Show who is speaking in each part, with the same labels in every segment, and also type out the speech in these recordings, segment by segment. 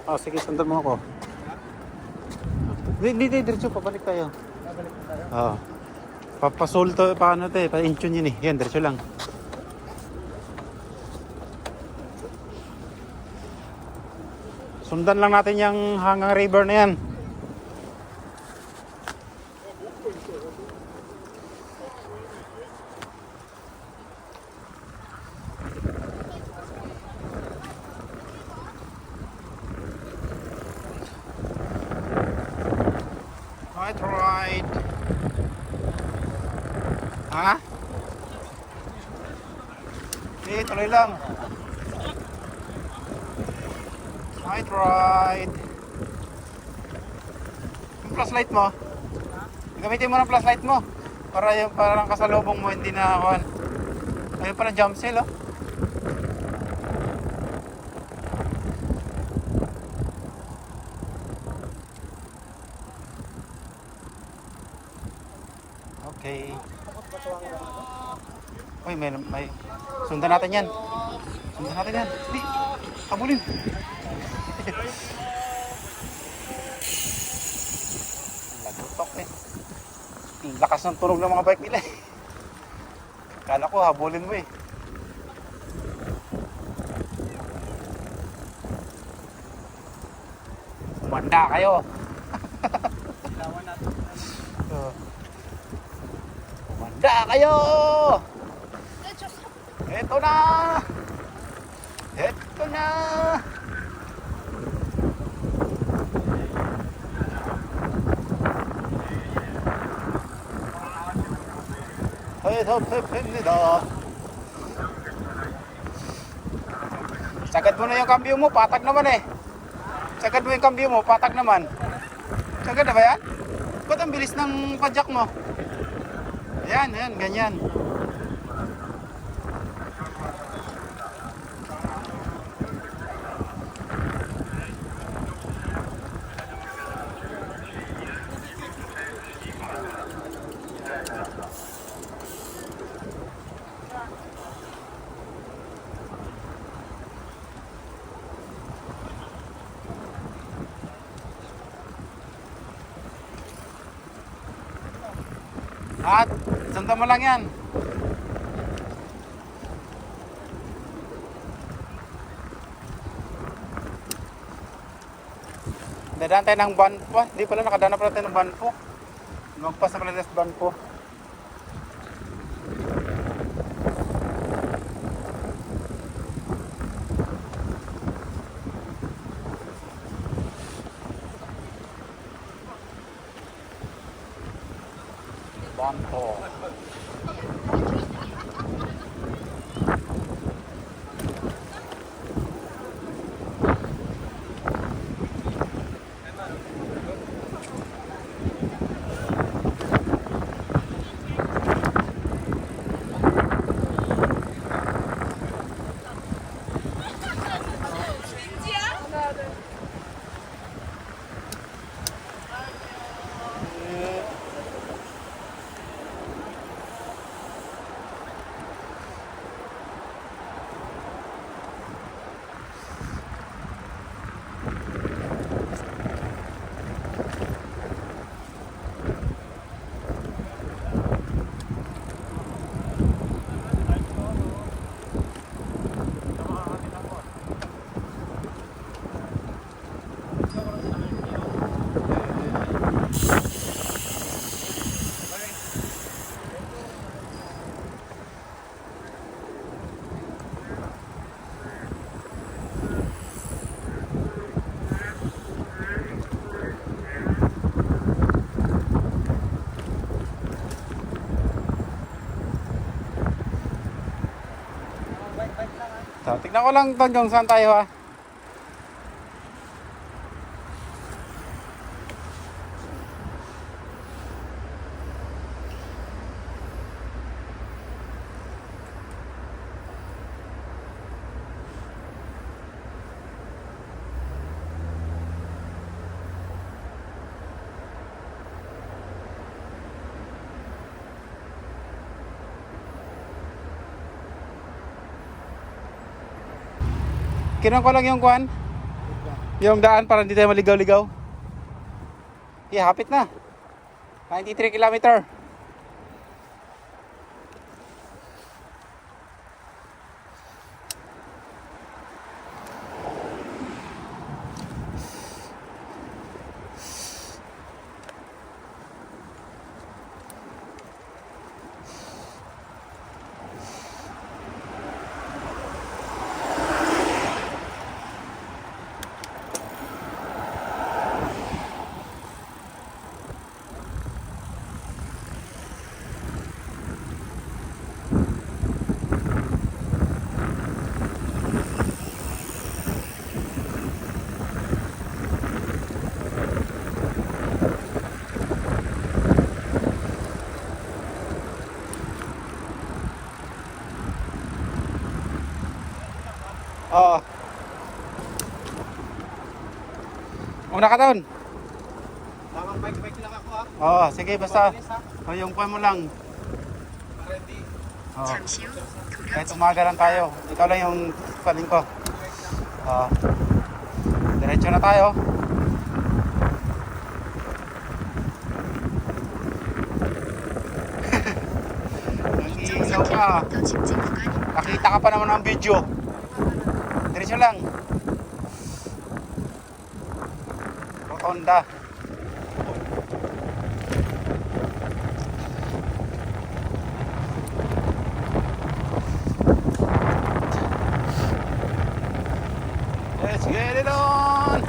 Speaker 1: Oh, sige, sundan mo ako. Hindi, diretso, pabalik tayo.
Speaker 2: Babalik na tayo.
Speaker 1: Oo. Papasolto, paano to eh, pa-intune yun eh. Yan, diretso lang. Sundan lang natin yung hanggang river na yan. Right. Ha? Okay, tuloy lang. Right. Yung flashlight mo. Gamitin mo ng flashlight mo. Para yung parang kasalubong mo hindi na kuhan. Ayun pala jump sale oh. Okay. Uy, may sundan natin yan. Sundan natin yan. Hindi. Habulin. Lagutok eh. Ang lakas ng tunog ng mga bike nila eh. Kala ko habulin mo eh. Umanda kayo. Umanda kayo. Ito na. Ito na. Sagad mo na yung kambyo mo, patag naman eh. Sagad mo yung kambyo mo, patag naman. Sagad na ba yan? Ba't ang bilis ng padjak mo? Ayan, ganyan. At sundan mo lang yan. Dadaan tayo ng Banpo. Hindi pala, nakadaan pala tayo ng Banpo. Magpas na pala tayo sa Banpo. Banpo. So, tignan ko lang kung saan tayo ha. Kinuha ko lang yung kuhan. Yung daan para hindi tayo maligaw-ligaw. Hapit na. 93 kilometer. Oo. Una ka doon.
Speaker 2: Tamang bike lang ako ha.
Speaker 1: Oo, sige basta.
Speaker 2: Mabilis, ha?
Speaker 1: O yung pa mo lang.
Speaker 2: Ready.
Speaker 1: Oo. Kahit umaga lang tayo. Ikaw lang yung paling ko. Oo. Diretso na tayo. Nang-iilaw ka. Nakita ka pa naman ng video. Diretso lang. Rotonda. Let's get it on!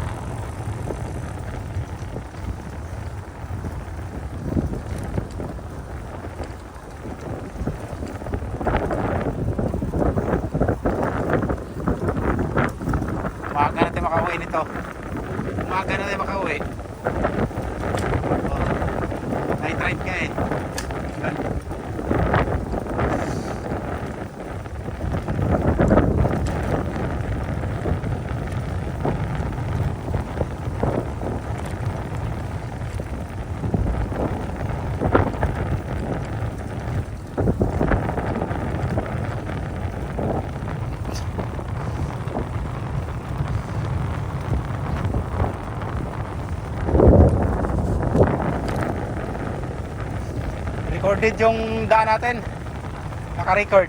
Speaker 1: Umaga natin makauwi nito. Umaga natin makauwi. Oh, night ride ka eh. Recorded yung daan natin. Naka-record.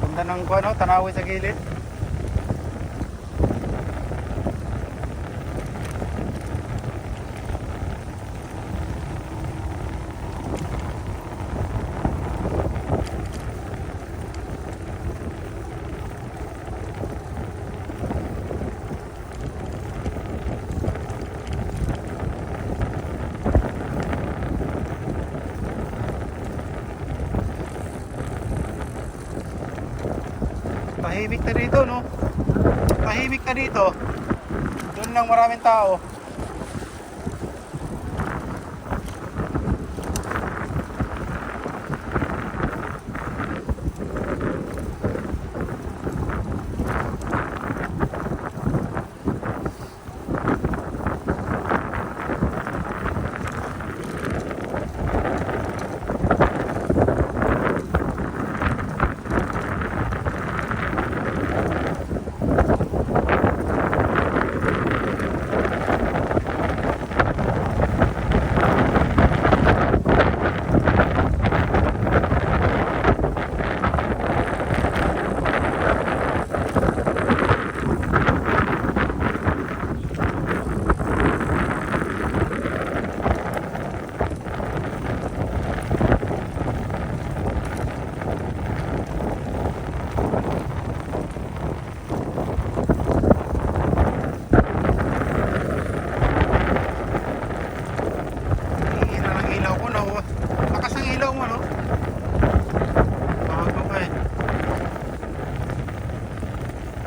Speaker 1: Ganda ng ano, tanawin sa gilid. Tahimik na dito, no? Tahimik na dito. Doon lang maraming tao.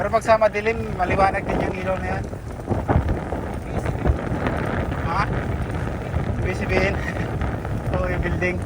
Speaker 1: Pero pag sa madilim, maliwanag din yung ilaw na yan. Ha? Bisibihin. Oo, yung building.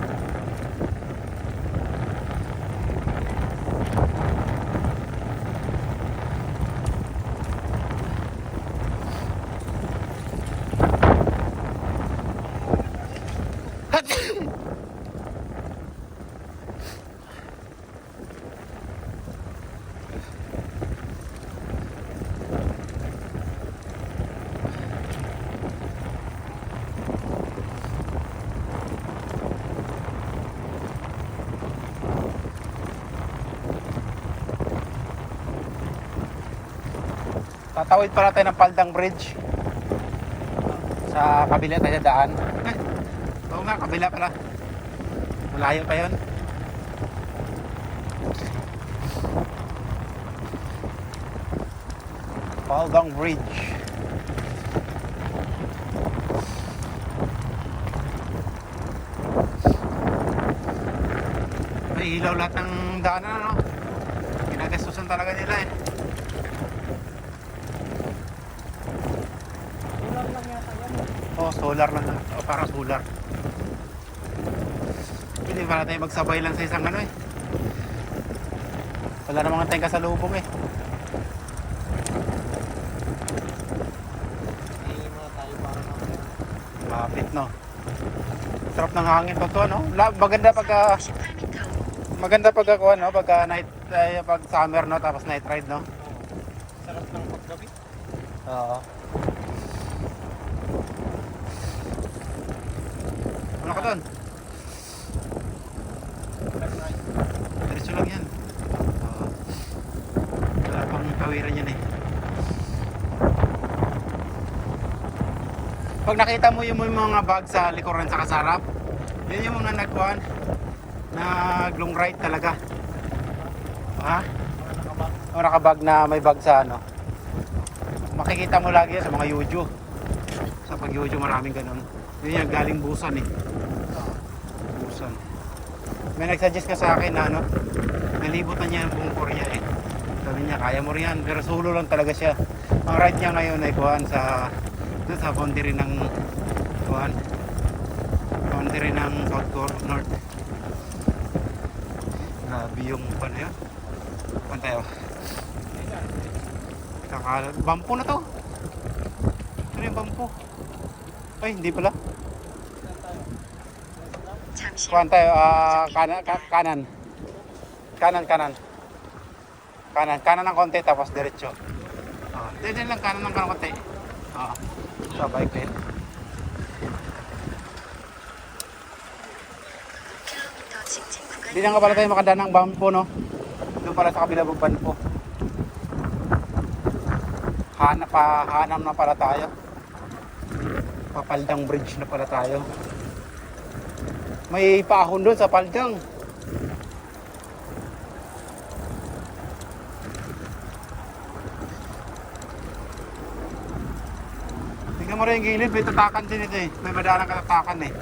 Speaker 1: Tatawid pala tayo ng Paldang Bridge. Sa kabila tayo daan. Oo nga, kabila pala. Malayo pa yun. Paldang Bridge. May ilaw lahat ng daanan, ano? Ginagastusan talaga nila eh.
Speaker 2: Solar lang yata yan.
Speaker 1: Oh, solar lang. Oh, parang solar. Hindi pala tayo magsabay lang sa isang ano eh. Wala namang tayong kasalubong eh.
Speaker 2: Hindi muna tayo para mamaya.
Speaker 1: Mapit no. Sarap ng hangin pag to ano. Maganda pag ako ano, pag night pag summer no, tapos night ride no.
Speaker 2: Sarap ng paggabi.
Speaker 1: Oo. Ano ka doon? Diretso lang yan. Oo. Wala pang kawiran yan eh. Pag nakita mo yung mga bag sa likuran sa kasarap, yun yung mga nagkuhan, nag-long ride talaga. Ha? O nakabag na may bag sa ano. Makikita mo lagi yan sa mga Yuju. Sa pag Yuju maraming ganun. Yun yung galing Busan eh. Busan. May nagsuggest ka sa akin na ano, nalibot na niya yung buong Korea eh. Sabi niya, kaya mo rin yan. Pero solo lang talaga siya. Ang ride niya ngayon ay kuhan sa doon sa boundary ng kuhan. Boundary ng South Korea, North. Grabe yung ano yun. Kuhan tayo. Bampo na to. Ano yung bampo? Ay, hindi pala. Kuhan tayo, kanan. Kanan ng konti tapos diretso. Diyan lang kanan ng konti. Sa bike lane. Hindi na nga pala tayo makadaan ng bampo no. Doon pala sa kabila ng bampo. Hanam na pala tayo. Papaldang Bridge na pala tayo. May paahon doon sa Paldang. Tingnan mo rin yung gilid, may tatakan din ito eh. May madalang katatakan eh.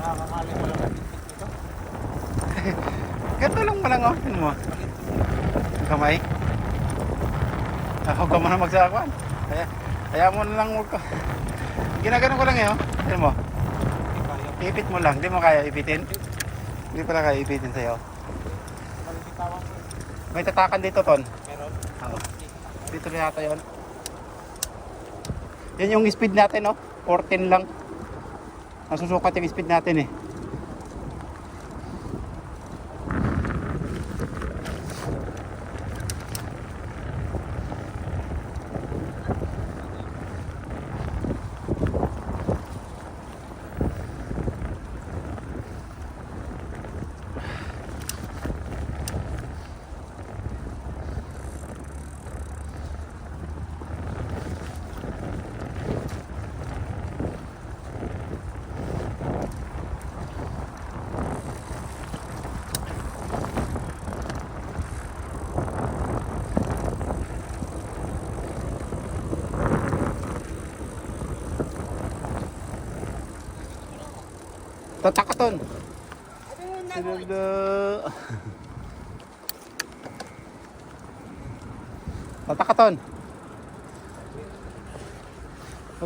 Speaker 2: Nakakakali mo lang ang ito.
Speaker 1: Ganito lang pala nga. Ano mo? Kamay. Huwag ka muna magsakuan. Kaya mo na lang ginaganon ko lang eh. Ano mo? Ipit mo lang. Hindi mo kaya ipitin. Hindi pala kaya ipitin sa'yo. May tatakan dito, Ton.
Speaker 2: Meron?
Speaker 1: Oo. Dito na yata yun. Yan yung speed natin, no? 14 lang. Nasusukat yung speed natin eh. Tatakaton. Tatakaton.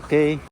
Speaker 1: Okay.